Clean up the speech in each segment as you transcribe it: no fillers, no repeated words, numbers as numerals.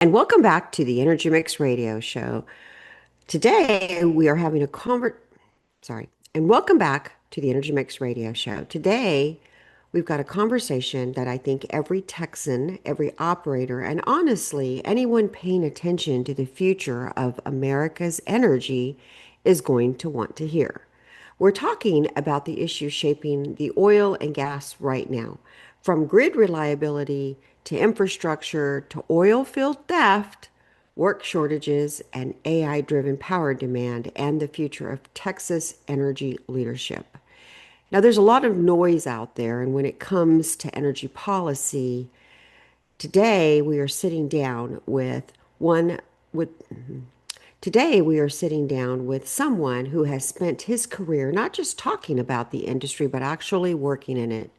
And welcome back to the Energy Mixx Radio Show. Today we are having a and welcome back to the Energy Mixx Radio Show. Today we've got a conversation that I think every Texan, every operator, and honestly anyone paying attention to the future of America's energy is going to want to hear. We're talking about the issues shaping the oil and gas right now, from grid reliability to infrastructure to oil field theft, work shortages, and AI driven power demand, and the future of Texas energy leadership. Now, there's a lot of noise out there, and when it comes to energy policy, today we are sitting down with one with Today, we are sitting down with someone who has spent his career not just talking about the industry, but actually working in it.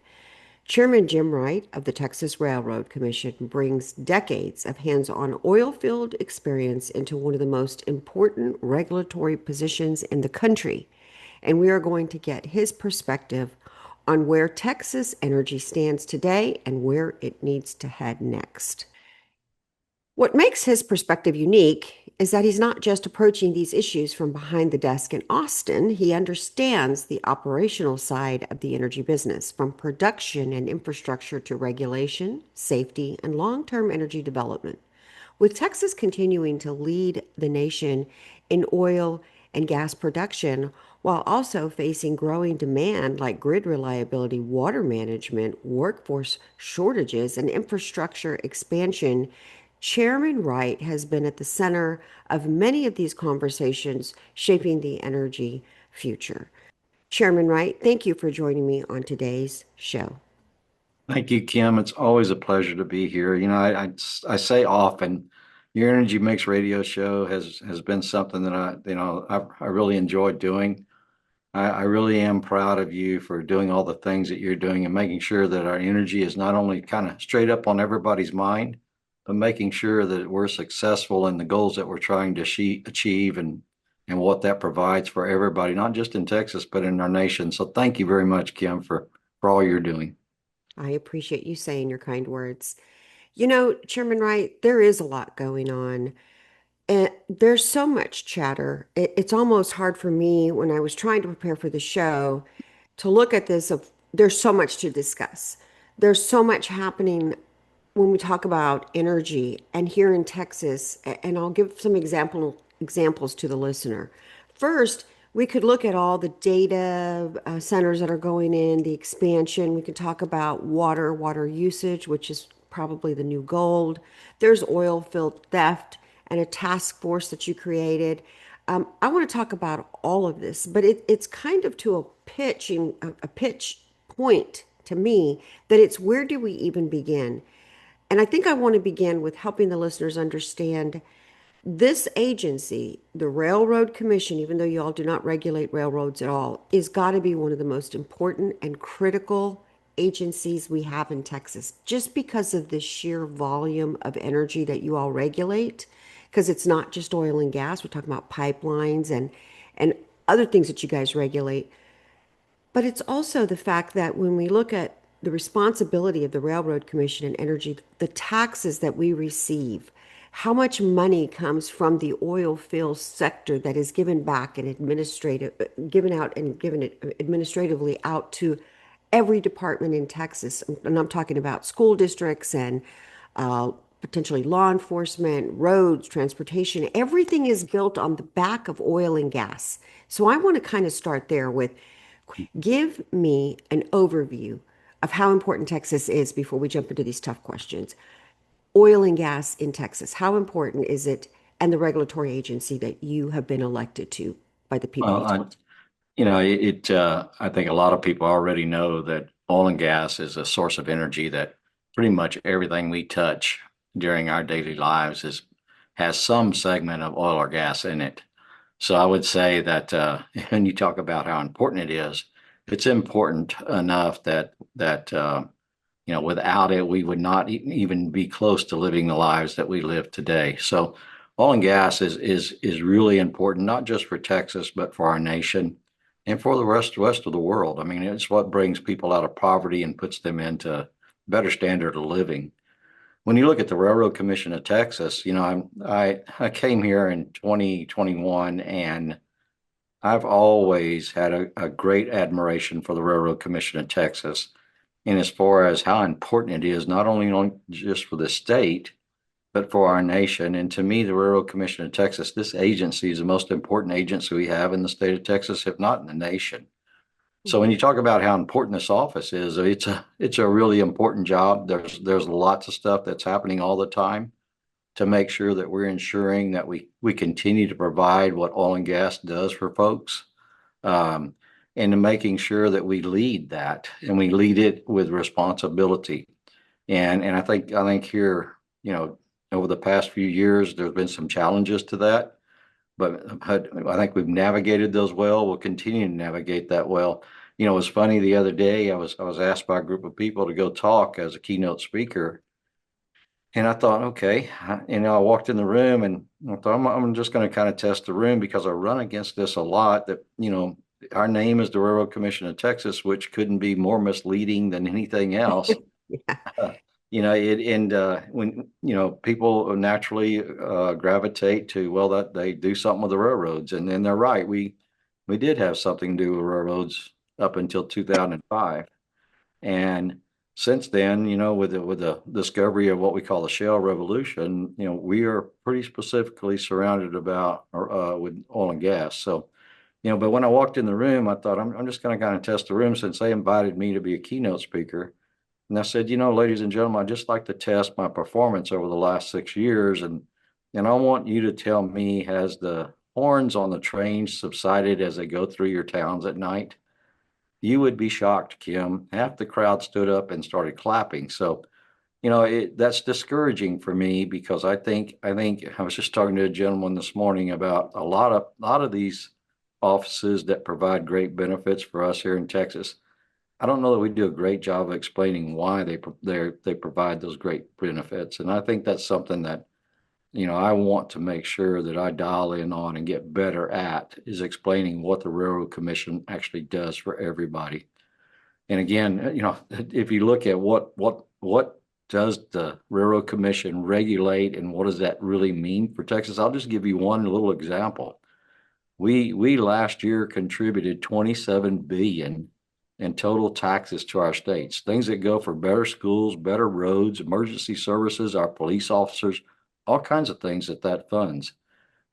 Chairman Jim Wright of the Texas Railroad Commission brings decades of hands-on oil field experience into one of the most important regulatory positions in the country. And we are going to get his perspective on where Texas energy stands today and where it needs to head next. What makes his perspective unique is that he's not just approaching these issues from behind the desk in Austin. He understands the operational side of the energy business, from production and infrastructure to regulation, safety, and long-term energy development. With Texas continuing to lead the nation in oil and gas production while also facing growing demand like grid reliability, water management, workforce shortages, and infrastructure expansion, Chairman Wright has been at the center of many of these conversations shaping the energy future. Chairman Wright, thank you for joining me on today's show. Thank you, Kym. It's always a pleasure to be here. I say often, your Energy Mixx Radio Show has been something that I really enjoy doing. I really am proud of you for doing all the things that you're doing and making sure that our energy is not only kind of straight up on everybody's mind, but making sure that we're successful in the goals that we're trying to achieve and what that provides for everybody, not just in Texas, but in our nation. So thank you very much, Kym, for all you're doing. I appreciate you saying your kind words. You know, Chairman Wright, there is a lot going on. And there's so much chatter. It's almost hard for me when I was trying to prepare for the show to look at this of there's so much to discuss. There's so much happening when we talk about energy and here in Texas, and I'll give some examples to the listener. First, we could look at all the data centers that are going in, the expansion. We could talk about water usage, which is probably the new gold. There's oil field theft and a task force that you created. I want to talk about all of this, but it's kind of to a pitch point to me that it's where do we even begin? And I think I want to begin with helping the listeners understand this agency, the Railroad Commission, even though you all do not regulate railroads at all, is got to be one of the most important and critical agencies we have in Texas, just because of the sheer volume of energy that you all regulate. Because it's not just oil and gas, we're talking about pipelines and other things that you guys regulate. But it's also the fact that when we look at the responsibility of the Railroad Commission and energy, the taxes that we receive, how much money comes from the oil field sector that is given back and given out and given it administratively out to every department in Texas. And I'm talking about school districts and uh, potentially law enforcement, roads, transportation. Everything is built on the back of oil and gas. So I want to kind of start there with give me an overview of how important Texas is before we jump into these tough questions. Oil and gas in Texas, how important is it? And the regulatory agency that you have been elected to by the people Well, you I, talked I think a lot of people already know that oil and gas is a source of energy that pretty much everything we touch during our daily lives has some segment of oil or gas in it. So I would say that when you talk about how important it is, it's important enough that without it, we would not even be close to living the lives that we live today. So oil and gas is really important, not just for Texas, but for our nation and for the rest of the world. I mean, it's what brings people out of poverty and puts them into a better standard of living. when you look at the Railroad Commission of Texas, I came here in 2021, and I've always had a great admiration for the Railroad Commission of Texas. And as far as how important it is, not only just for the state, but for our nation. And to me, the Railroad Commission of Texas, this agency is the most important agency we have in the state of Texas, if not in the nation. So when Mhm. you talk about how important this office is, it's a really important job. There's lots of stuff that's happening all the time to make sure that we're ensuring that we continue to provide what oil and gas does for folks, um, and to making sure that we lead that and we lead it with responsibility. And I think here, over the past few years, there's been some challenges to that, but I think we've navigated those well. We'll continue to navigate that well. It was funny the other day. I was asked by a group of people to go talk as a keynote speaker, and I thought, okay, I walked in the room and I thought I'm just going to kind of test the room because I run against this a lot. That our name is the Railroad Commission of Texas, which couldn't be more misleading than anything else. Yeah, When people naturally gravitate to, well, that they do something with the railroads, and then they're right. We did have something to do with railroads up until 2005, and since then, with the discovery of what we call the shale revolution, we are pretty specifically surrounded about with oil and gas. So, but when I walked in the room, I thought I'm just going to kind of test the room since they invited me to be a keynote speaker. And I said, ladies and gentlemen, I'd just like to test my performance over the last 6 years. And I want you to tell me, has the horns on the train subsided as they go through your towns at night? You would be shocked, Kym. Half the crowd stood up and started clapping. So, that's discouraging for me because I think I was just talking to a gentleman this morning about a lot of these offices that provide great benefits for us here in Texas. I don't know that we do a great job of explaining why they provide those great benefits, and I think that's something that I want to make sure that I dial in on and get better at is explaining what the Railroad Commission actually does for everybody. And again, if you look at what does the Railroad Commission regulate and what does that really mean for Texas, I'll just give you one little example. We last year contributed 27 billion in total taxes to our states, things that go for better schools, better roads, emergency services, our police officers, all kinds of things that funds.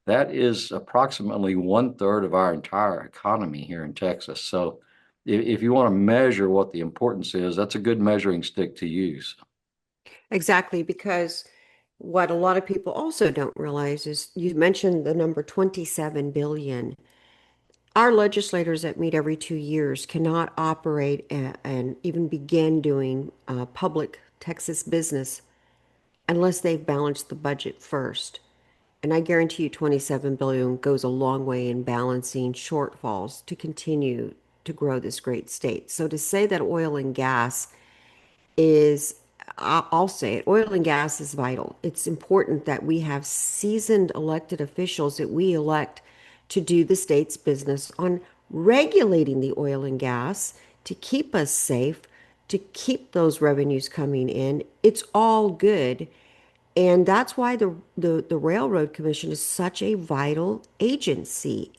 That is approximately 1/3 of our entire economy here in Texas. So if you want to measure what the importance is, that's a good measuring stick to use. exactly. Because what a lot of people also don't realize is you mentioned the number 27 billion. Our legislators that meet every 2 years cannot operate and even begin doing public Texas business unless they've balanced the budget first. And I guarantee you 27 billion goes a long way in balancing shortfalls to continue to grow this great state. So to say that oil and gas is, I'll say it, oil and gas is vital. It's important that we have seasoned elected officials that we elect to do the state's business on regulating the oil and gas to keep us safe, to keep those revenues coming in. It's all good. And that's why the Railroad Commission is such a vital agency,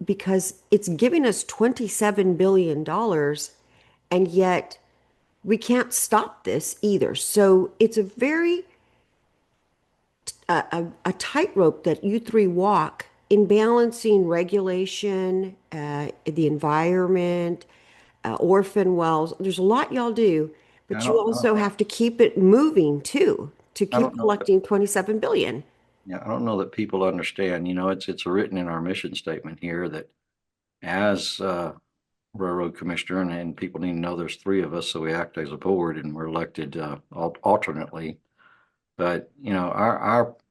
because it's giving us $27 billion, and yet we can't stop this either. So it's a very a tightrope that you three walk in balancing regulation, the environment, orphan wells. There's a lot y'all do, I but you don't, I also don't, have to keep it moving too, to I keep don't know that, collecting 27 billion. yeah, I don't know that people understand, it's written in our mission statement here that as railroad commissioner, and people need to know there's three of us, so we act as a board and we're elected alternately. But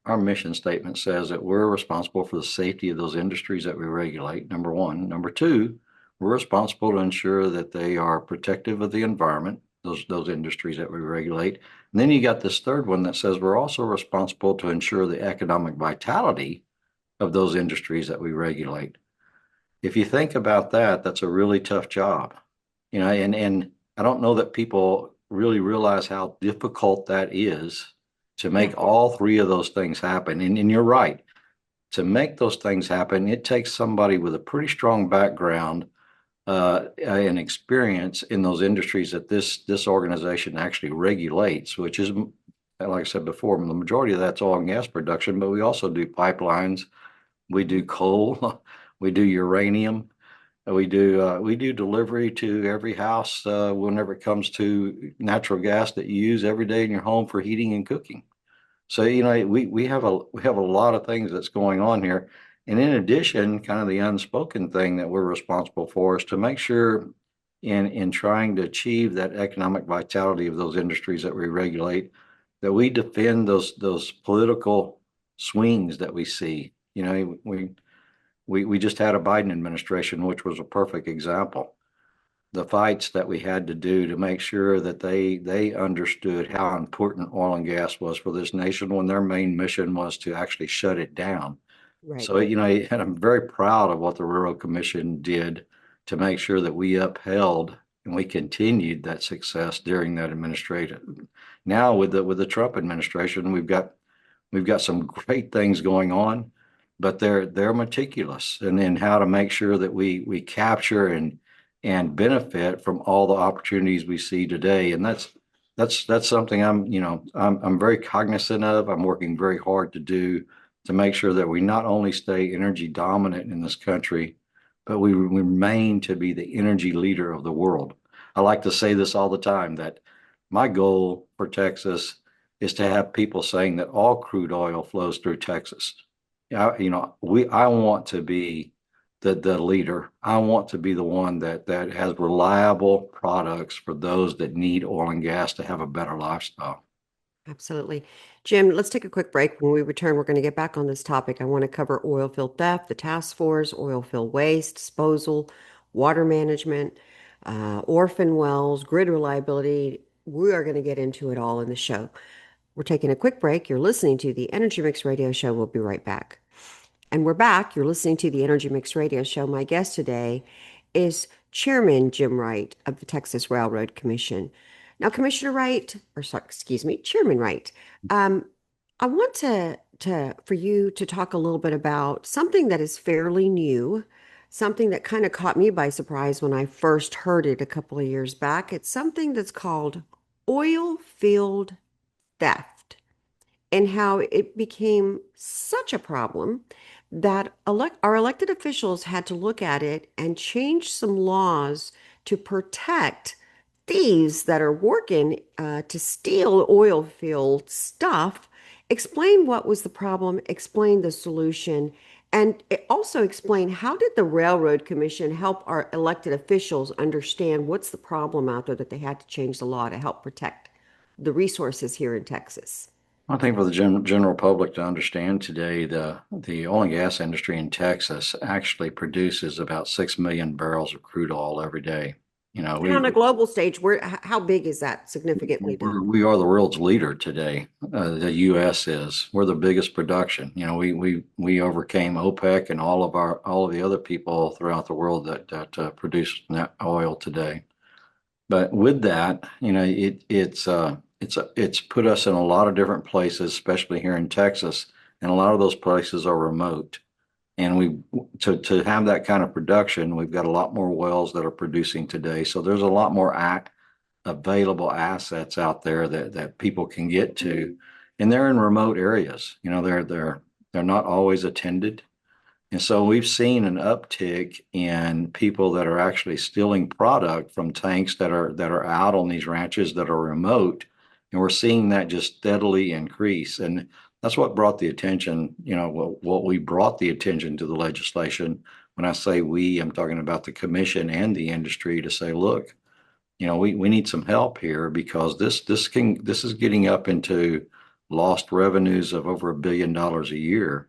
our mission statement says that we're responsible for the safety of those industries that we regulate. Number one. Number two, we're responsible to ensure that they are protective of the environment. Those industries that we regulate. And then you got this third one that says we're also responsible to ensure the economic vitality of those industries that we regulate. If you think about that, that's a really tough job. And I don't know that people really realize how difficult that is. to Yeah, make all three of those things happen. And you're right. To make those things happen, it takes somebody with a pretty strong background and experience in those industries that this organization actually regulates, which is, like I said before, the majority of that's oil and gas production, but we also do pipelines, we do coal, we do uranium, we do delivery to every house whenever it comes to natural gas that you use every day in your home for heating and cooking. So, we have a lot of things that's going on here. And in addition, kind of the unspoken thing that we're responsible for is to make sure in trying to achieve that economic vitality of those industries that we regulate, that we defend those political swings that we see. We just had a Biden administration, which was a perfect example. The fights that we had to do to make sure that they understood how important oil and gas was for this nation when their main mission was to actually shut it down. right. So, and I'm very proud of what the Railroad Commission did to make sure that we upheld and we continued that success during that administration. Now with the Trump administration, we've got some great things going on, but they're meticulous and in how to make sure that we capture and benefit from all the opportunities we see today. And that's something I'm very cognizant of. I'm working very hard to do to make sure that we not only stay energy dominant in this country, but we remain to be the energy leader of the world. I like to say this all the time that my goal for Texas is to have people saying that all crude oil flows through Texas. Yeah, I want to be the leader. I want to be the one that has reliable products for those that need oil and gas to have a better lifestyle. Absolutely. Jim, let's take a quick break. When we return, we're going to get back on this topic. I want to cover oil field theft, the task force, oil field waste, disposal, water management, orphan wells, grid reliability. We are going to get into it all in the show. We're taking a quick break. You're listening to the Energy Mixx Radio Show. We'll be right back. And we're back. You're listening to the Energy Mixx Radio Show. My guest today is Chairman Jim Wright of the Texas Railroad Commission. Now, Commissioner Wright, or sorry, excuse me, Chairman Wright, um, I want for you to talk a little bit about something that is fairly new, something that kind of caught me by surprise when I first heard it a couple of years back. It's something that's called oil field theft and how it became such a problem that our elected officials had to look at it and change some laws to protect thieves that are working to steal oil field stuff. Explain what was the problem, explain the solution, and also explain how did the Railroad Commission help our elected officials understand what's the problem out there that they had to change the law to help protect the resources here in Texas. I think for the general public to understand today, the oil and gas industry in Texas actually produces about 6 million barrels of crude oil every day. You know, And we on a global stage, how big is that significantly now? we are the world's leader today. The U.S. is. We're the biggest production. We overcame OPEC and all of the other people throughout the world that produce net oil today. But with that, it's put us in a lot of different places, especially here in Texas, and a lot of those places are remote. And to have that kind of production, we've got a lot more wells that are producing today. So there's a lot more available assets out there that people can get to, and they're in remote areas. They're not always attended. And so we've seen an uptick in people that are actually stealing product from tanks that are out on these ranches that are remote. And we're seeing that just steadily increase. And that's what brought the attention, what we brought the attention to the legislation. When I say we, I'm talking about the commission and the industry to say, look, we need some help here because this is getting up into lost revenues of over $1 billion a year.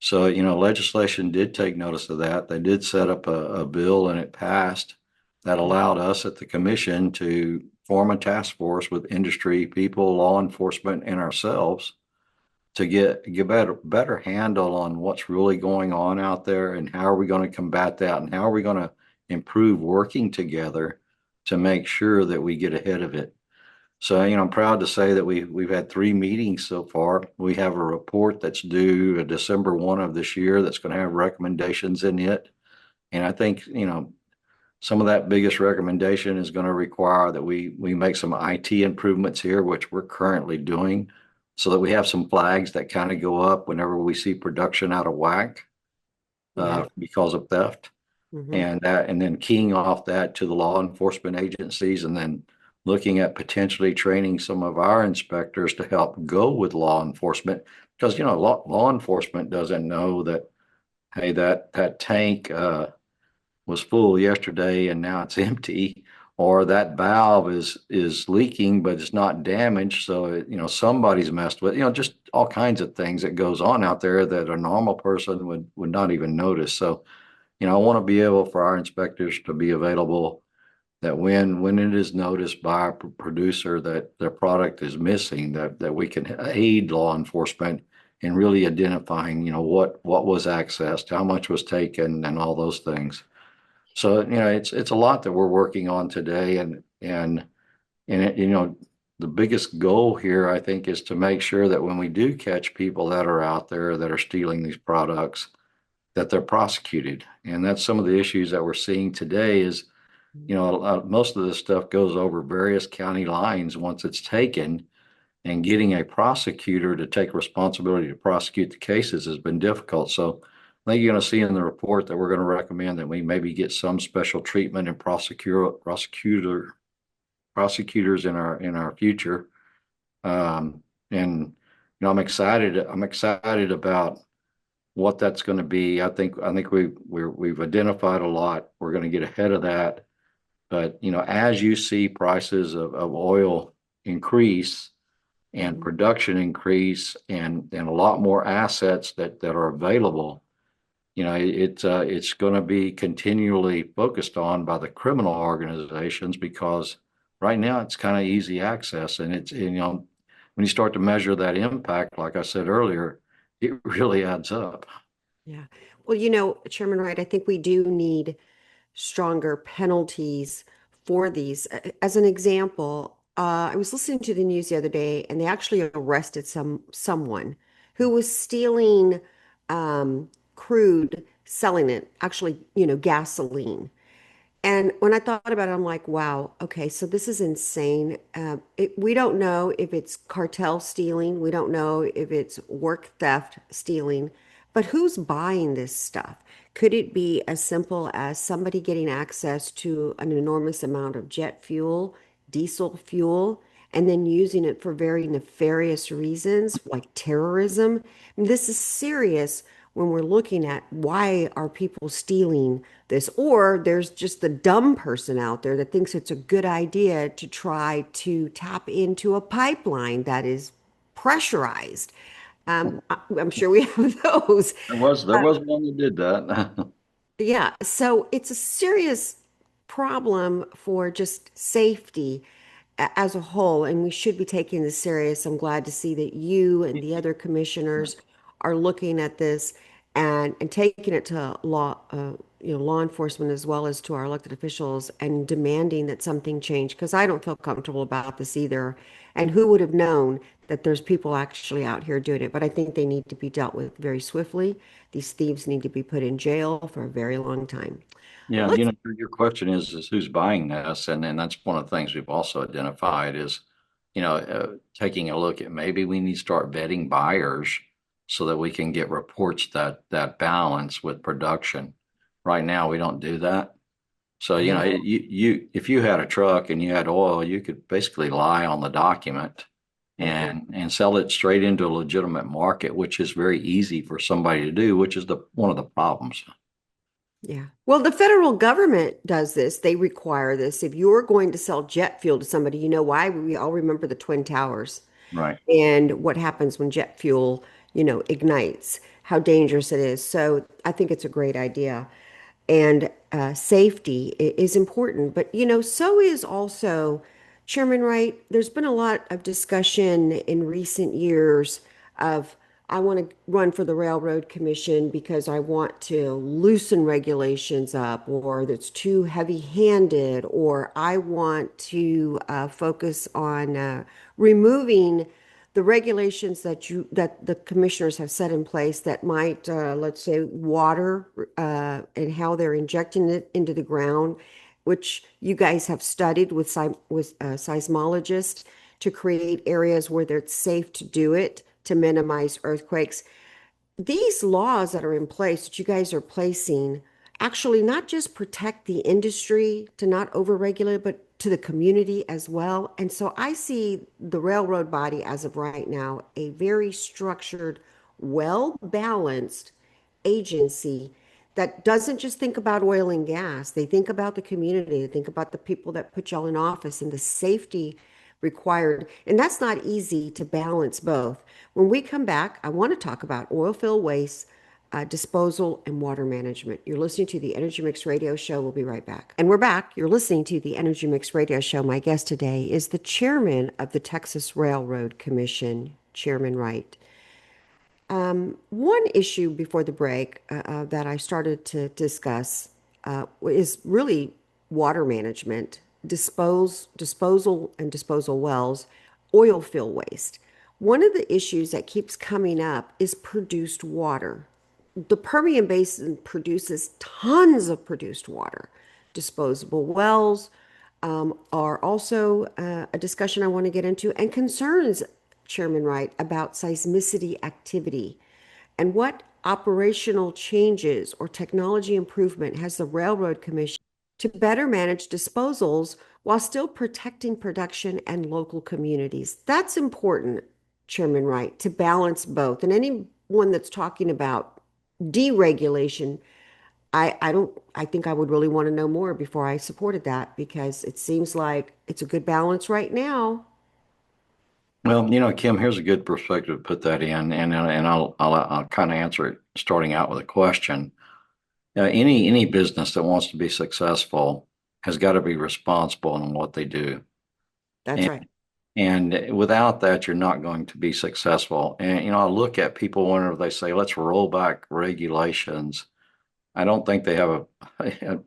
So, legislation did take notice of that. They did set up a bill and it passed that allowed us at the commission to form a task force with industry people, law enforcement, and ourselves to get better handle on what's really going on out there and how are we going to combat that and how are we going to improve working together to make sure that we get ahead of it. So, I'm proud to say that we've had three meetings so far. We have a report that's due December 1 of this year that's going to have recommendations in it. And I think, some of that biggest recommendation is going to require that we make some IT improvements here, which we're currently doing, so that we have some flags that kind of go up whenever we see production out of whack Yeah. because of theft. Hmm. And then keying off that to the law enforcement agencies, and then looking at potentially training some of our inspectors to help go with law enforcement, because law enforcement doesn't know that, hey, that tank was full yesterday and now it's empty, or that valve is leaking but it's not damaged, so somebody's messed with, just all kinds of things that goes on out there that a normal person would not even notice. So I want to be able for our inspectors to be available, that when it is noticed by a producer that their product is missing, that we can aid law enforcement in really identifying, what was accessed, how much was taken, and all those things. So, it's a lot that we're working on today, and the biggest goal here, I think, is to make sure that when we do catch people that are out there that are stealing these products, that they're prosecuted. And that's some of the issues that we're seeing today is, most of this stuff goes over various county lines once it's taken, and getting a prosecutor to take responsibility to prosecute the cases has been difficult. So I think you're going to see in the report that we're going to recommend that we maybe get some special treatment and prosecutors in our future. And I'm excited about what that's going to be. I think we've identified a lot. We're going to get ahead of that. But as you see prices of oil increase and Hmm. production increase, and a lot more assets that are available, it's going to be continually focused on by the criminal organizations, because right now it's kind of easy access, and when you start to measure that impact, like I said earlier, it really adds up. Yeah. Well, Chairman Wright, I think we do need stronger penalties for these. As an example, I was listening to the news the other day, and they actually arrested someone who was stealing crude, selling it, actually, gasoline. And when I thought about it, I'm like, wow, okay, so this is insane. We don't know if it's cartel stealing. We don't know if it's work theft stealing, but who's buying this stuff? Could it be as simple as somebody getting access to an enormous amount of jet fuel, diesel fuel, and then using it for very nefarious reasons like terrorism? And this is serious when we're looking at why are people stealing this, or there's just the dumb person out there that thinks it's a good idea to try to tap into a pipeline that is pressurized. I'm sure we have those. There was one that did that. Yeah, so it's a serious problem for just safety as a whole, and we should be taking this serious. I'm glad to see that you and the other commissioners are looking at this and taking it to law enforcement as well as to our elected officials and demanding that something change because I don't feel comfortable about this either. And who would have known that there's people actually out here doing it? But I think they need to be dealt with very swiftly. These thieves need to be put in jail for a very long time. Yeah, Let's, your question is who's buying this, and then that's one of the things we've also identified is, taking a look at maybe we need to start vetting buyers so that we can get reports that balance with production. Right now, we don't do that. So, yeah, you if you had a truck and you had oil, you could basically lie on the document mhm, and sell it straight into a legitimate market, which is very easy for somebody to do, which is the one of the problems. yeah. Well, the federal government does this. They require this. If you're going to sell jet fuel to somebody, you know why? We all remember the Twin Towers Right. and what happens when jet fuel, ignites, how dangerous it is. So I think it's a great idea. And safety is important. But, so is also Chairman Wright. There's been a lot of discussion in recent years of I want to run for the Railroad Commission because I want to loosen regulations up, or that's too heavy-handed, or I want to focus on removing the regulations that the commissioners have set in place that might, let's say, water and how they're injecting it into the ground, which you guys have studied with seismologists to create areas where it's safe to do it to minimize earthquakes. These laws that are in place that you guys are placing actually not just protect the industry to not overregulate, but to the community as well. And so I see the railroad body as of right now a very structured, well balanced agency that doesn't just think about oil and gas. They think about the community, they think about the people that put y'all in office and the safety required. And that's not easy to balance both. When we come back, I want to talk about oil field waste, disposal, and water management. You're listening to the Energy Mixx Radio Show. We'll be right back. And we're back. You're listening to the Energy Mixx Radio Show. My guest today is the chairman of the Texas Railroad Commission, Chairman Wright. One issue before the break that I started to discuss is really water management, disposal and disposal wells, oil field waste. One of the issues that keeps coming up is produced water. The Permian Basin produces tons of produced water. Disposable wells are also a discussion I want to get into, and concerns, Chairman Wright, about seismicity activity and what operational changes or technology improvement has the Railroad Commission to better manage disposals while still protecting production and local communities. That's important, Chairman Wright, to balance both. And anyone that's talking about deregulation, I think I would really want to know more before I supported that, because it seems like it's a good balance right now. Well, Kim, here's a good perspective to put that in, and I'll kind of answer it starting out with a question. Any business that wants to be successful has got to be responsible in what they do, That's and right. and without that, you're not going to be successful. And I look at people whenever they say, "Let's roll back regulations." I don't think they have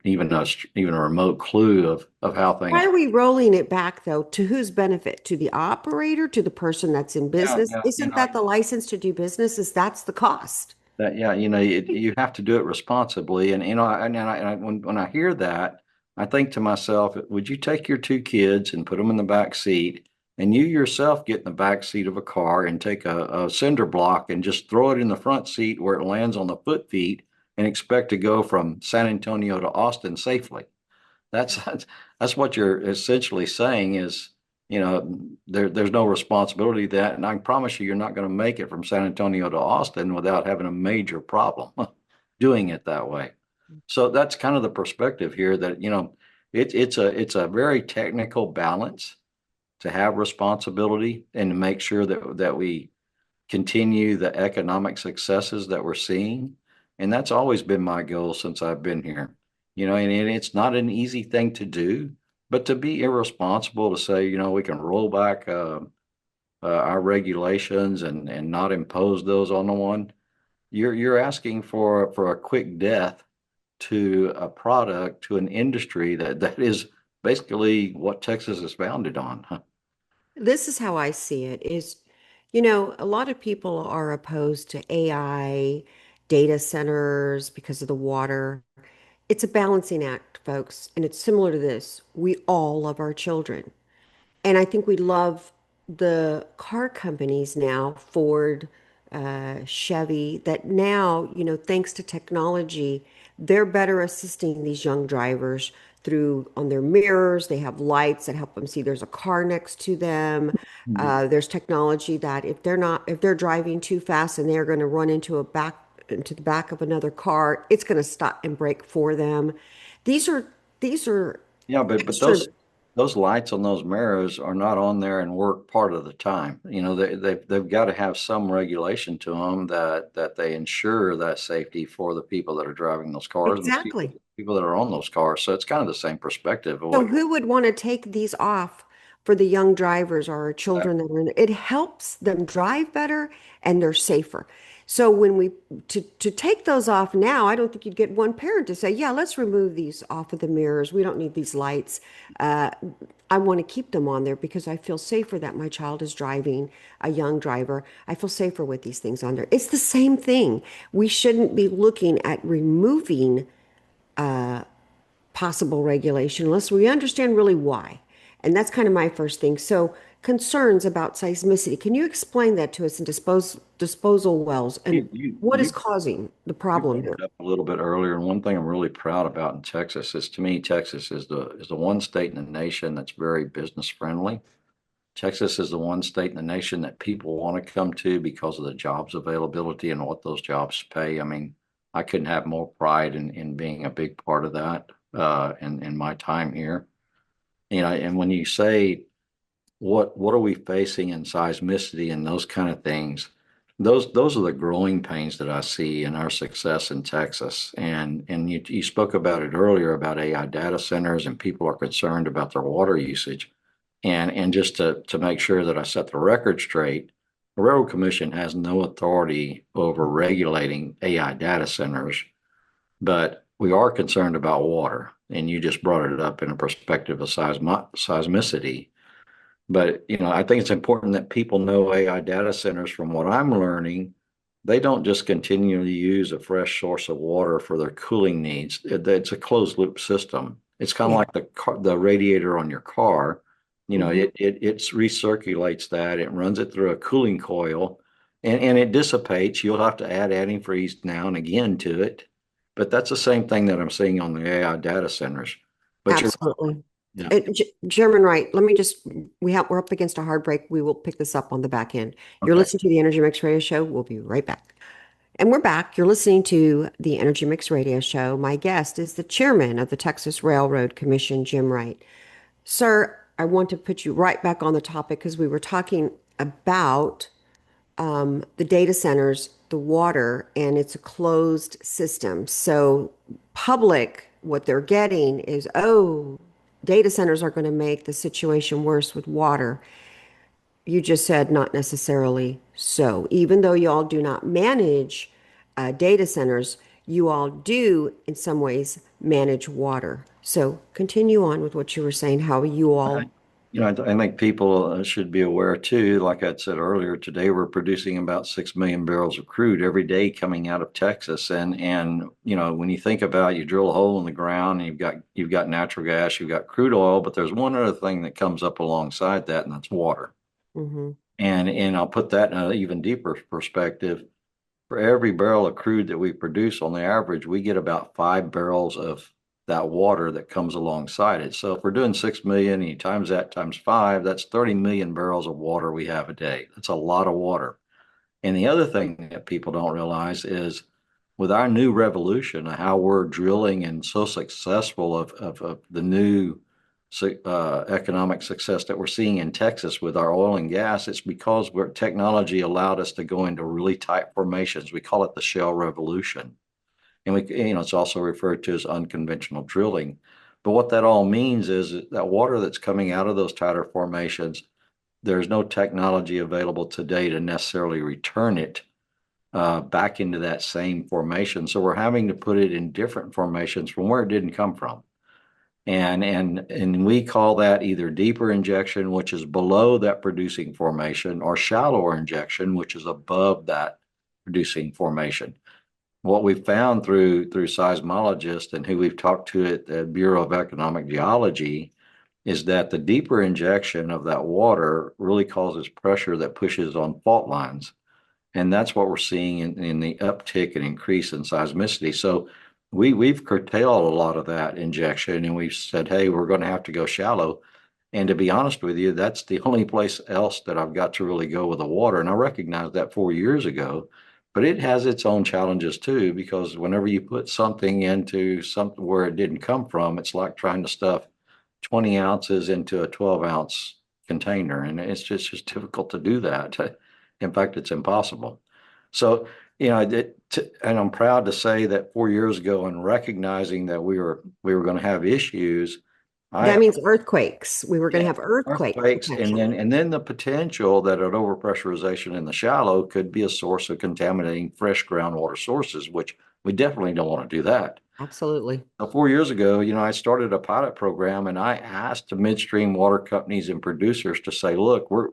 even a remote clue of how Why things. are we rolling it back though? To whose benefit? To the operator, to the person that's in Yeah, business? yeah, Isn't that the license to do business? Is that's the cost? that yeah, you have to do it responsibly, and when I hear that, I think to myself, would you take your two kids and put them in the back seat, and you yourself get in the back seat of a car and take a cinder block and just throw it in the front seat where it lands on the foot feet and expect to go from San Antonio to Austin safely? That's what you're essentially saying is, there's no responsibility to that, and I can promise you, you're not going to make it from San Antonio to Austin without having a major problem doing it that way. So that's kind of the perspective here that, it's a very technical balance to have responsibility and to make sure that we continue the economic successes that we're seeing. And that's always been my goal since I've been here. And it's not an easy thing to do, but to be irresponsible to say, we can roll back our regulations and not impose those on the one, you're asking for a quick death to a product, to an industry that is basically what Texas is founded on. This is how I see it is, a lot of people are opposed to AI data centers because of the water. It's a balancing act, folks, and it's similar to this. We all love our children. And I think we love the car companies now, Ford, Chevy, that now, thanks to technology, they're better assisting these young drivers through on their mirrors. They have lights that help them see there's a car next to them. There's technology that if they're driving too fast and they're going to run into the back of another car, it's going to stop and brake for them. These are these are Yeah, but extra. those lights on those mirrors are not on there and work part of the time. They've got to have some regulation to them that they ensure that safety for the people that are driving those cars and the Exactly. people that are on those cars. So it's kind of the same perspective of So what. who would want to take these off for the young drivers or our children that are in it helps them drive better and they're safer. So when we to take those off now, I don't think you'd get one parent to say, "Yeah, let's remove these off of the mirrors. We don't need these lights." Uh, I want to keep them on there because I feel safer that my child is driving, a young driver. I feel safer with these things on there. It's the same thing. We shouldn't be looking at removing possible regulation unless we understand really why. And that's kind of my first thing. So, concerns about seismicity. Can you explain that to us in disposal wells and You, you, what is you causing the You problem brought there? it up a little bit earlier, and one thing I'm really proud about in Texas is, to me, Texas is the one state in the nation that's very business friendly. Texas is the one state in the nation that people want to come to because of the jobs availability and what those jobs pay. I mean, I couldn't have more pride in being a big part of that in my time here. And when you say what are we facing in seismicity and those kind of things, those are the growing pains that I see in our success in Texas. And you spoke about it earlier about AI data centers, and people are concerned about their water usage. And just to make sure that I set the record straight, the Railroad Commission has no authority over regulating AI data centers, but we are concerned about water. And you just brought it up in a perspective of seismicity. But I think it's important that people know AI data centers. From what I'm learning, they don't just continually use a fresh source of water for their cooling needs. It's a closed loop system. It's kind of Yeah. like the radiator on your car. Hmm. It recirculates that. It runs it through a cooling coil, and it dissipates. You'll have to add antifreeze now and again to it, but that's the same thing that I'm seeing on the AI data centers. But you're Absolutely. Yeah. Chairman Wright, let me just, we're up against a hard break. We will pick this up on the back end. You're Okay. listening to the Energy Mix Radio Show. We'll be right back. And we're back. You're listening to the Energy Mix Radio Show. My guest is the chairman of the Texas Railroad Commission, Jim Wright. Sir, I want to put you right back on the topic because we were talking about the data centers, the water, and it's a closed system. So, public, what they're getting is, oh, data centers are going to make the situation worse with water. You just said not necessarily so. Even though you all do not manage data centers, you all do, in some ways, manage water. So continue on with what you were saying, how you I, all. I think people should be aware too. Like I said earlier, today we're producing about 6 million barrels of crude every day coming out of Texas. And when you think about it, you drill a hole in the ground, and you've got natural gas, you've got crude oil, but there's one other thing that comes up alongside that, and that's water. Mhm. And I'll put that in an even deeper perspective. For every barrel of crude that we produce, on the average, we get about 5 barrels of that water that comes alongside it. So if we're doing 6 million, and you times that times five, that's 30 million barrels of water we have a day. That's a lot of water. And the other thing that people don't realize is, with our new revolution, how we're drilling and so successful of the new economic success that we're seeing in Texas with our oil and gas, it's because technology allowed us to go into really tight formations. We call it the shale revolution. And it's also referred to as unconventional drilling. But what that all means is that water that's coming out of those tighter formations, there's no technology available today to necessarily return it back into that same formation. So we're having to put it in different formations from where it didn't come from. And we call that either deeper injection, which is below that producing formation, or shallower injection, which is above that producing formation. What we've found through seismologists and who we've talked to at the Bureau of Economic Geology is that the deeper injection of that water really causes pressure that pushes on fault lines. And that's what we're seeing in the uptick and increase in seismicity. So we've curtailed a lot of that injection, and we've said, hey, we're going to have to go shallow. And to be honest with you, that's the only place else that I've got to really go with the water. And I recognized that 4 years ago, but it has its own challenges too, because whenever you put something into something where it didn't come from, it's like trying to stuff 20 ounces into a 12-ounce container. And it's just difficult to do that. In fact, it's impossible. So, and I'm proud to say that 4 years ago, and recognizing that we were going to have issues, That I means earthquakes. We were going to Yeah, have earthquake earthquakes, and potential. then the potential that an overpressurization in the shallow could be a source of contaminating fresh groundwater sources, which we definitely don't want to do that. Absolutely. So 4 years ago, I started a pilot program, and I asked the midstream water companies and producers to say, look, we're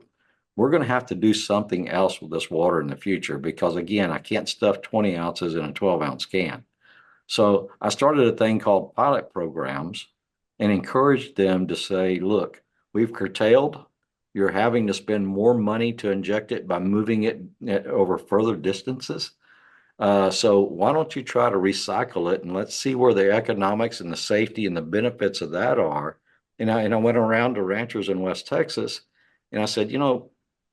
going to have to do something else with this water in the future because again, I can't stuff 20 ounces in a 12-ounce can. So I started a thing called pilot programs and encouraged them to say, look, we've curtailed. You're having to spend more money to inject it by moving it over further distances. So why don't you try to recycle it and let's see where the economics and the safety and the benefits of that are. And I went around to ranchers in West Texas and I said,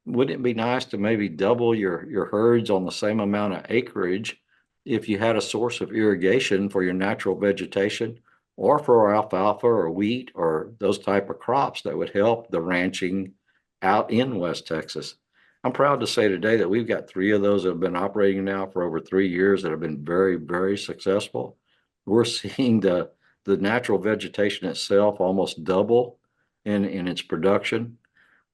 wouldn't it be nice to maybe double your herds on the same amount of acreage if you had a source of irrigation for your natural vegetation or for alfalfa or wheat or those type of crops that would help the ranching out in West Texas? I'm proud to say today that we've got three of those that have been operating now for over 3 years that have been very, very successful. We're seeing the natural vegetation itself almost double in its production.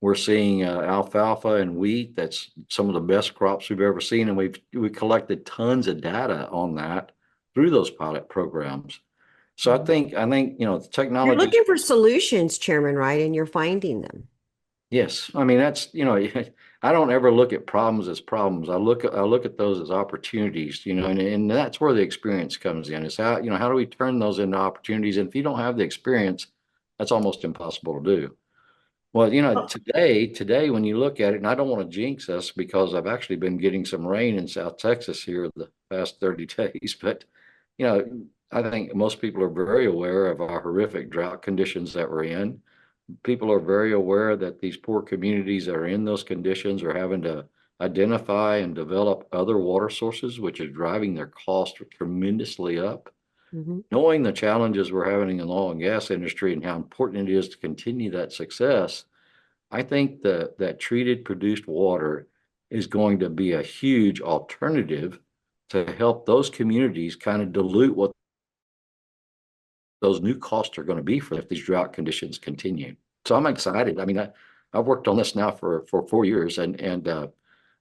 We're seeing alfalfa and wheat. That's some of the best crops we've ever seen, and we collected tons of data on that through those pilot programs. So Mhm. I think the You're technology. looking for solutions, Chairman Wright, and you're finding them. Yes, I mean that's I don't ever look at problems as problems. I look at those as opportunities, and that's where the experience comes in. Is how do we turn those into opportunities? And if you don't have the experience, that's almost impossible to do. Well, today when you look at it, and I don't want to jinx us because I've actually been getting some rain in South Texas here the past 30 days, but you know, I think most people are very aware of our horrific drought conditions that we're in. People are very aware that these poor communities that are in those conditions are having to identify and develop other water sources, which is driving their cost tremendously up. Mhm. Knowing the challenges we're having in the oil and gas industry and how important it is to continue that success, I think that treated produced water is going to be a huge alternative to help those communities kind of dilute what those new costs are going to be for if these drought conditions continue. So I'm excited. I mean, I've worked on this now for 4 years, and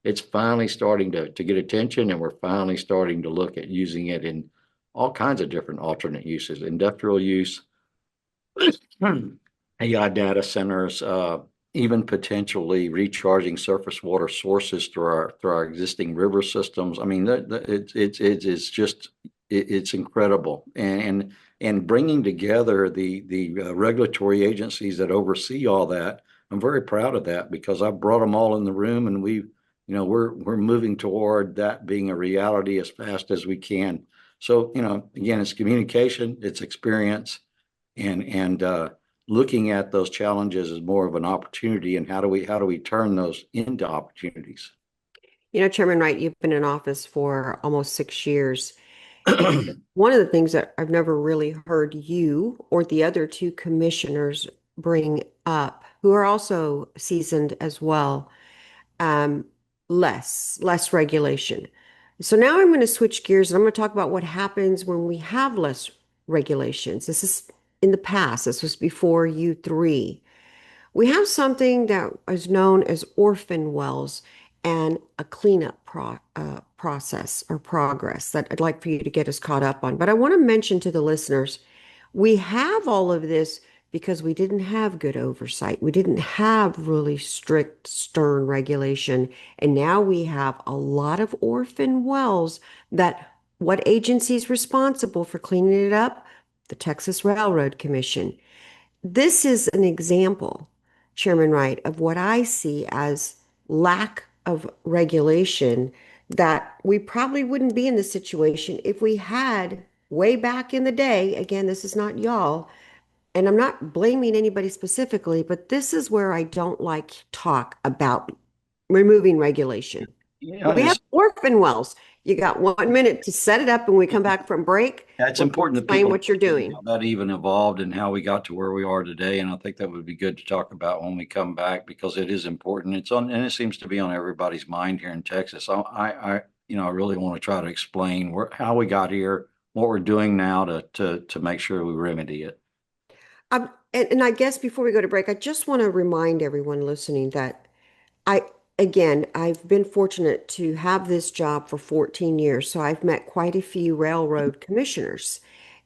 it's finally starting to get attention, and we're finally starting to look at using it in all kinds of different alternate uses, industrial use, AI data centers, even potentially recharging surface water sources through our existing river systems. I mean, it's just it's incredible, and bringing together the regulatory agencies that oversee all that. I'm very proud of that because I've brought them all in the room, and we're moving toward that being a reality as fast as we can. So, again, it's communication, it's experience, and looking at those challenges as more of an opportunity, and how do we turn those into opportunities? Chairman Wright, you've been in office for almost 6 years. And one of the things that I've never really heard you or the other two commissioners bring up, who are also seasoned as well, um, less regulation. So now I'm going to switch gears and I'm going to talk about what happens when we have less regulations. This is in the past. This was before you three. We have something that is known as orphan wells and a cleanup process or progress that I'd like for you to get us caught up on. But I want to mention to the listeners, we have all of this because we didn't have good oversight. We didn't have really strict, stern regulation. And now we have a lot of orphan wells that what agency is responsible for cleaning it up? The Texas Railroad Commission. This is an example, Chairman Wright, of what I see as lack of regulation that we probably wouldn't be in this situation if we had way back in the day. Again, this is not y'all, and I'm not blaming anybody specifically, but this is where I don't like talk about removing regulation. Yeah, We have it's orphan wells. You got 1 minute to set it up, and when we come back from break, it's we'll important that explain people what you're understand doing. how that even evolved and how we got to where we are today. And I think that would be good to talk about when we come back because it is important. And it seems to be on everybody's mind here in Texas. So I really want to try to explain how we got here, what we're doing now to make sure we remedy it. And I guess before we go to break, I just want to remind everyone listening that I, again, I've been fortunate to have this job for 14 years, so I've met quite a few railroad commissioners.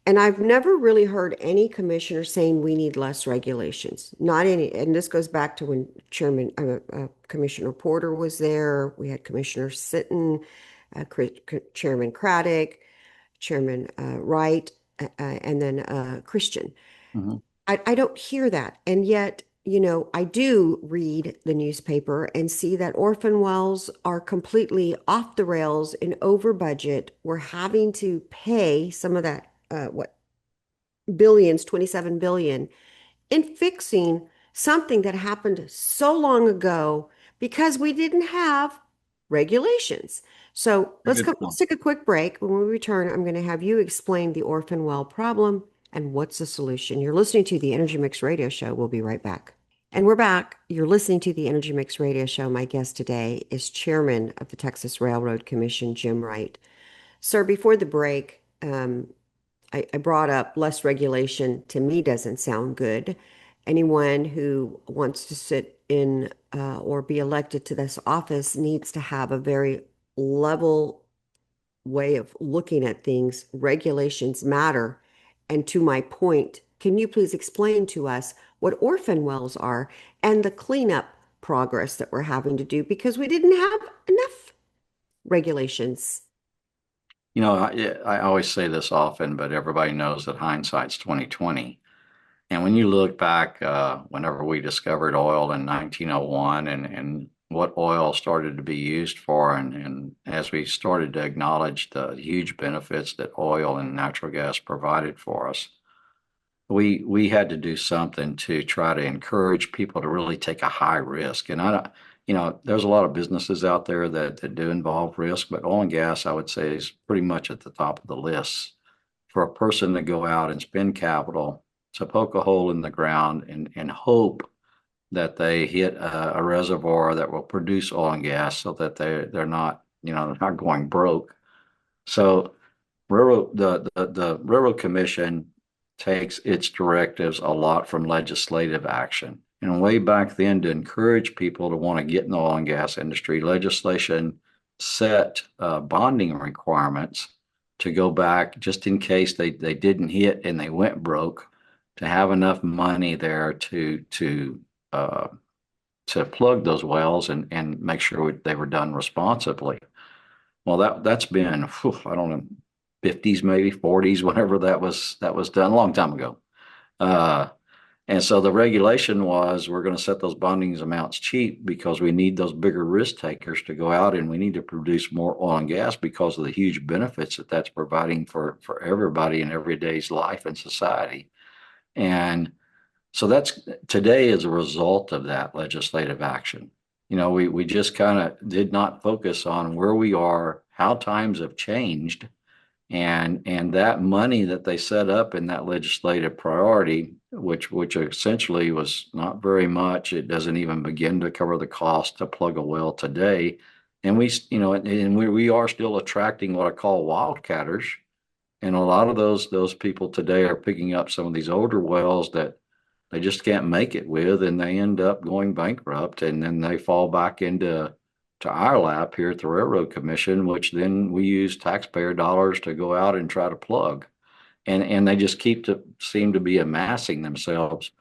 And I've never really heard any commissioner saying we need less regulations. Not any, and this goes back to when Commissioner Porter was there. We had Commissioner Sitton, Chairman Craddock, Chairman Wright, and then Christian. Mhm. I don't hear that. And yet, I do read the newspaper and see that orphan wells are completely off the rails and over budget. We're having to pay some of that, what, billions, 27 billion in fixing something that happened so long ago because we didn't have regulations. So A good let's point. take a quick break. When we return, I'm going to have you explain the orphan well problem and what's the solution. You're listening to the Energy Mixx Radio Show. We'll be right back. And we're back. You're listening to the Energy Mixx Radio Show. My guest today is Chairman of the Texas Railroad Commission, Jim Wright. Sir, before the break, I brought up less regulation to me doesn't sound good. Anyone who wants to sit in or be elected to this office needs to have a very level way of looking at things. Regulations matter. And to my point, can you please explain to us what orphan wells are and the cleanup progress that we're having to do because we didn't have enough regulations? I always say this often, but everybody knows that hindsight's 2020. And when you look back, whenever we discovered oil in 1901 and what oil started to be used for, and as we started to acknowledge the huge benefits that oil and natural gas provided for us, we had to do something to try to encourage people to really take a high risk. And there's a lot of businesses out there that do involve risk, but oil and gas, I would say, is pretty much at the top of the list for a person to go out and spend capital to poke a hole in the ground and hope that they hit a reservoir that will produce oil and gas so that they're not, they're not going broke. So the Railroad Commission takes its directives a lot from legislative action. And way back then, to encourage people to want to get in the oil and gas industry, legislation set bonding requirements to go back just in case they didn't hit and they went broke, to have enough money there uh, to plug those wells and make sure they were done responsibly. Well, that's been, I don't know, 50s, maybe 40s, whenever that was done, a long time ago. Uh, and so the regulation was we're going to set those bonding amounts cheap because we need those bigger risk takers to go out and we need to produce more oil and gas because of the huge benefits that that's providing for everybody in everyday's life and society. And so that's today as a result of that legislative action. We just kind of did not focus on where we are, how times have changed, and that money that they set up in that legislative priority, which essentially was not very much. It doesn't even begin to cover the cost to plug a well today. And we are still attracting what I call wildcatters. And a lot of those people today are picking up some of these older wells that they just can't make it with, and they end up going bankrupt, and then they fall back to our lap here at the Railroad Commission, which then we use taxpayer dollars to go out and try to plug, and they just seem to be amassing themselves.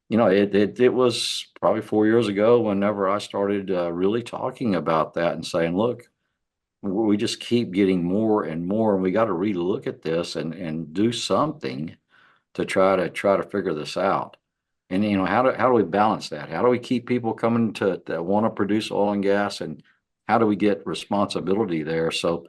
It was probably 4 years ago whenever I started really talking about that and saying, look, we just keep getting more and more, and we got to relook at this and do something to try to figure this out. And how do we balance that? How do we keep people coming to that want to produce oil and gas, and how do we get responsibility there? So,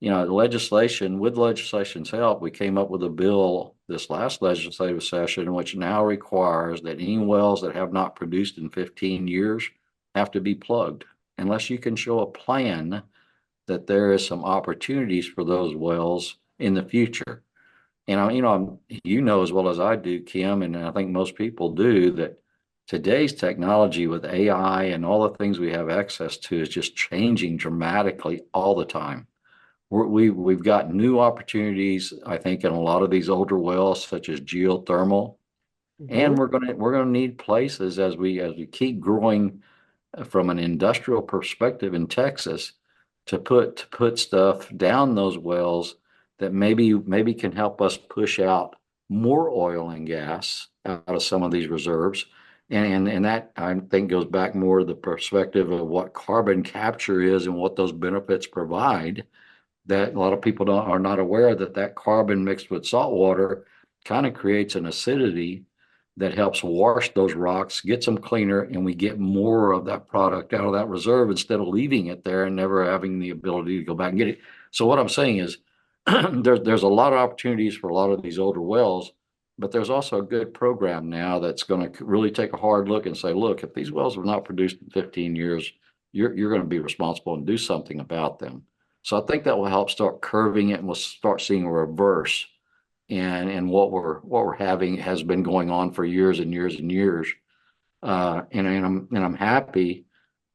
with legislation's help, we came up with a bill this last legislative session, which now requires that any wells that have not produced in 15 years have to be plugged, unless you can show a plan that there is some opportunities for those wells in the future. And you know as well as I do, Kym, and I think most people do, that today's technology with AI and all the things we have access to is just changing dramatically all the time. We've got new opportunities, I think, in a lot of these older wells, such as geothermal. And Hmm. we're gonna need places as we keep growing from an industrial perspective in Texas to put stuff down those wells that maybe can help us push out more oil and gas out of some of these reserves. And that I think goes back more to the perspective of what carbon capture is and what those benefits provide, that a lot of people are not aware that that carbon mixed with salt water kind of creates an acidity that helps wash those rocks, gets them cleaner, and we get more of that product out of that reserve instead of leaving it there and never having the ability to go back and get it. So what I'm saying is there's a lot of opportunities for a lot of these older wells, but there's also a good program now that's going to really take a hard look and say, look, if these wells have not produced in 15 years, you're going to be responsible and do something about them. So I think that will help start curving it, and we'll start seeing a reverse. And what we're having has been going on for years and years and years. And I'm happy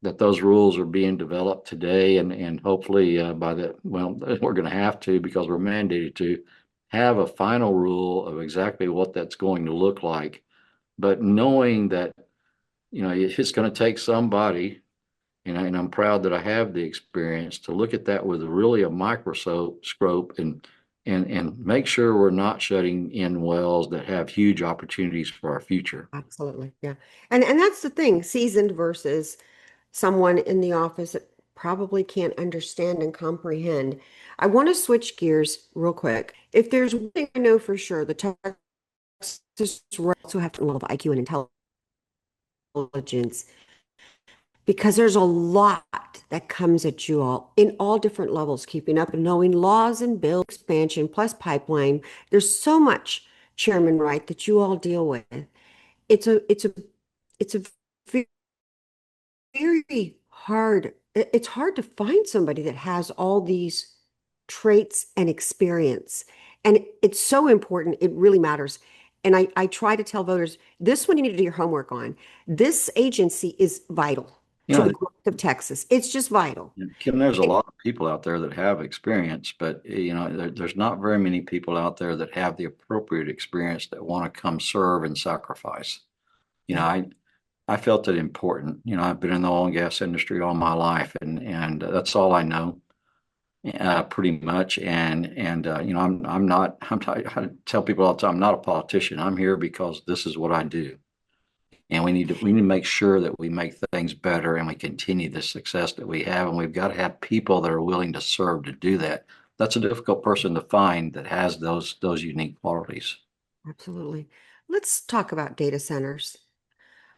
that those rules are being developed today, and hopefully by the well, we're going to have to, because we're mandated to have a final rule of exactly what that's going to look like. But knowing that, it's going to take somebody, and I'm proud that I have the experience to look at that with really a microscope, and make sure we're not shutting in wells that have huge opportunities for our future. Absolutely. Yeah. And that's the thing, seasoned versus someone in the office that probably can't understand and comprehend. I want to switch gears real quick. If there's one thing I know for sure, the Texas also have a level of IQ and intelligence, because there's a lot that comes at you all in all different levels, keeping up and knowing laws and bill expansion plus pipeline. There's so much, Chairman Wright, that you all deal with. It's a very hard. It's hard to find somebody that has all these traits and experience. And it's so important. It really matters. And I try to tell voters, this one you need to do your homework on. This agency is vital You to know, the growth of Texas. It's just vital. Kim, there's a It, lot of people out there that have experience, but there's not very many people out there that have the appropriate experience that want to come serve and sacrifice. You know, yeah, I felt it important. I've been in the oil and gas industry all my life, and that's all I know, pretty much. And I tell people all the time, I'm not a politician. I'm here because this is what I do, and we need to make sure that we make things better and we continue the success that we have. And we've got to have people that are willing to serve to do that. That's a difficult person to find that has those unique qualities. absolutely. Let's talk about data centers.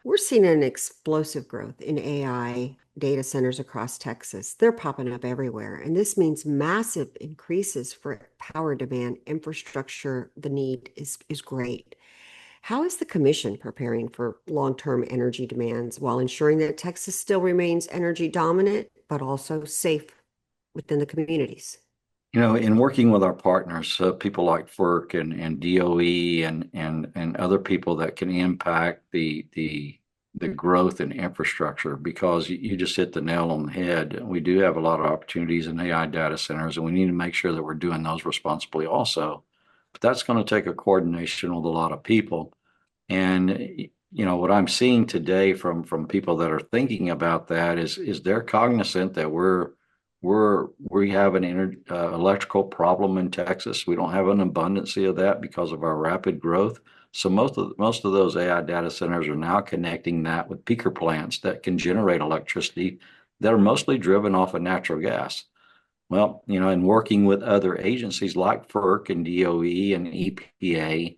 We're seeing an explosive growth in AI data centers across Texas. They're popping up everywhere, and this means massive increases for power demand. Infrastructure, the need is great. How is the commission preparing for long-term energy demands while ensuring that Texas still remains energy dominant, but also safe within the communities? In working with our partners, people like FERC and DOE and other people that can impact the growth in infrastructure, because you just hit the nail on the head. We do have a lot of opportunities in AI data centers, and we need to make sure that we're doing those responsibly also. But that's going to take a coordination with a lot of people. And what I'm seeing today from people that are thinking about that is they're cognizant that we have an electrical problem in Texas. We don't have an abundance of that because of our rapid growth. So most of those AI data centers are now connecting that with peaker plants that can generate electricity that are mostly driven off of natural gas. Well, in working with other agencies like FERC and DOE and EPA,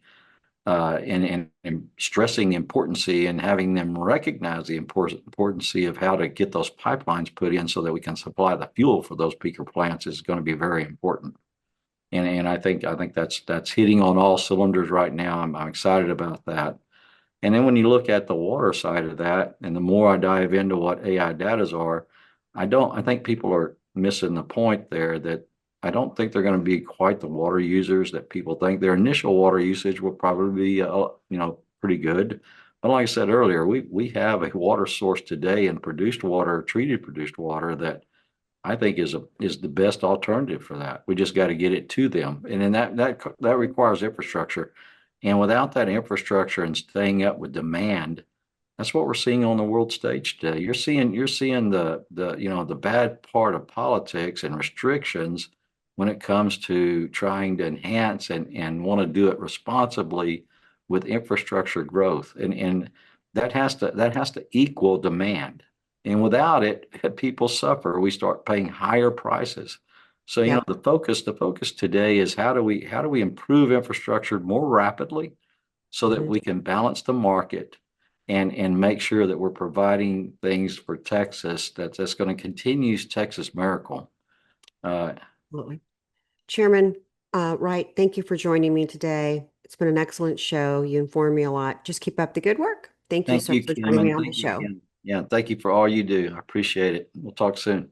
and stressing the importance and having them recognize the importance of how to get those pipelines put in so that we can supply the fuel for those peaker plants is going to be very important. And I think that's hitting on all cylinders right now. I'm excited about that. And then when you look at the water side of that, and the more I dive into what AI datas are, I think people are missing the point there, that I don't think they're going to be quite the water users that people think. Their initial water usage will probably be, pretty good. But like I said earlier, we have a water source today in produced water, treated produced water, that I think is the best alternative for that. We just got to get it to them, and then that requires infrastructure. And without that infrastructure and staying up with demand, that's what we're seeing on the world stage today. You're seeing the bad part of politics and restrictions when it comes to trying to enhance and want to do it responsibly with infrastructure growth. And that has to equal demand. And without it, people suffer. We start paying higher prices. So, Yep. the focus today is how do we improve infrastructure more rapidly so that Hmm. we can balance the market and make sure that we're providing things for Texas that's going to continue Texas miracle. Uh, Absolutely. Chairman Wright, thank you for joining me today. It's been an excellent show. You informed me a lot. Just keep up the good work. Thank you, Thank sir, you, for Kym, joining me and on the thank you show. again. Yeah, thank you for all you do. I appreciate it. We'll talk soon.